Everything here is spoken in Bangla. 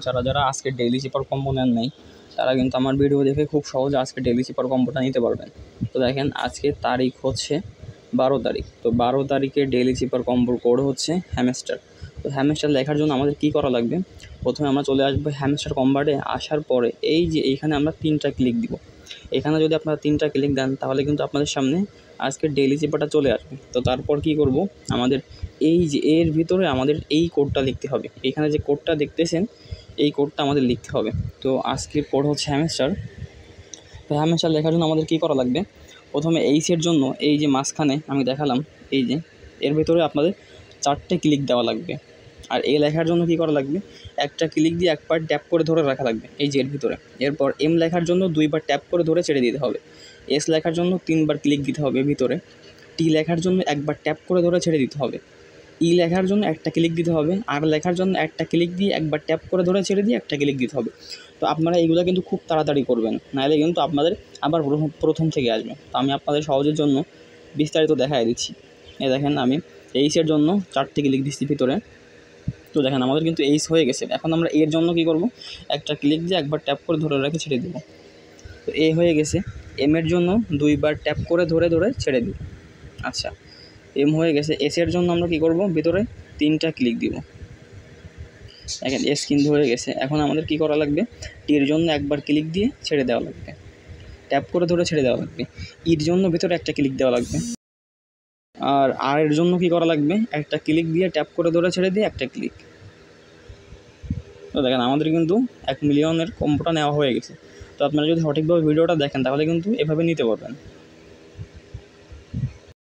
যারা যারা আজকে ডেইলি চিপার কম্বো নেন নাই তারা কিন্তু আমার ভিডিও দেখে খুব সহজে আজকে ডেইলি চিপার কম্বোটা নিতে পারবেন। তো দেখেন আজকে তারিখ হচ্ছে 12 তারিখ। তো 12 তারিখে ডেইলি চিপার কম্বোর কোড হচ্ছে হ্যামস্টার। তো হ্যামস্টার লেখার জন্য আমাদের কী করা লাগবে, প্রথমে আমরা চলে আসবো হ্যামস্টার কম্বার্টে। আসার পরে এই যে এইখানে আমরা 3টা ক্লিক দিব। এখানে যদি আপনারা 3টা ক্লিক দেন তাহলে কিন্তু আপনাদের সামনে আজকে ডেইলি চিপারটা চলে আসবে। তো তারপর কি করব, আমাদের এই যে এর ভিতরে আমাদের এই কোডটা লিখতে হবে। এখানে যে কোডটা দেখতেছেন এই কোডটা আমাদের লিখতে হবে। তো আজকের কোড হচ্ছে হ্যামস্টার। তো হ্যামস্টার লেখার জন্য আমাদের কী করা লাগবে, প্রথমে এইচের জন্য এই যে মাঝখানে আমি দেখালাম এই যে এর ভিতরে আপনাদের 4টে ক্লিক দেওয়া লাগবে। আর এই লেখার জন্য কী করা লাগবে, একটা ক্লিক দিয়ে একবার ট্যাপ করে ধরে রাখা লাগবে এই যে এর ভিতরে। এরপর এম লেখার জন্য 2বার ট্যাপ করে ধরে ছেড়ে দিতে হবে। এস লেখার জন্য 3বার ক্লিক দিতে হবে ভিতরে। টি লেখার জন্য একবার ট্যাপ করে ধরে ছেড়ে দিতে হবে। ই লেখার জন্য একটা ক্লিক দিতে হবে। আর লেখার জন্য একটা ক্লিক দিয়ে একবার ট্যাপ করে ধরে ছেড়ে দিয়ে একটা ক্লিক দিতে হবে। তো আপনারা এইগুলো কিন্তু খুব তাড়াতাড়ি করবেন, নাহলে কিন্তু আপনাদের আবার প্রথম থেকে আসবে। তো আমি আপনাদের সহজের জন্য বিস্তারিত দেখাই দিচ্ছি। এই দেখেন আমি এইচের জন্য 4টে ক্লিক দিচ্ছি ভিতরে। তো দেখেন আমাদের কিন্তু এইচ হয়ে গেছে। এখন আমরা এর জন্য কী করব, একটা ক্লিক দিয়ে একবার ট্যাপ করে ধরে রেখে ছেড়ে দেবো। তো এ হয়ে গেছে। এমের জন্য 2বার ট্যাপ করে ধরে ধরে ছেড়ে দিব। আচ্ছা, এম হয়ে গেছে। এসের জন্য আমরা কী করব, ভিতরে 3টা ক্লিক দিব। দেখেন এস কিন্তু হয়ে গেছে। এখন আমাদের কী করা লাগবে, টির জন্য একবার ক্লিক দিয়ে ছেড়ে দেওয়া লাগবে, ট্যাপ করে ধরে ছেড়ে দেওয়া লাগবে। ইর জন্য ভিতরে একটা ক্লিক দেওয়া লাগবে। আর এর জন্য কী করা লাগবে, একটা ক্লিক দিয়ে ট্যাপ করে ধরে ছেড়ে দিয়ে একটা ক্লিক। তো দেখেন আমাদের কিন্তু 1 মিলিয়নের কম্বোটা নেওয়া হয়ে গেছে। তো আপনারা যদি সঠিকভাবে ভিডিওটা দেখেন তাহলে কিন্তু এভাবে নিতে পারবেন।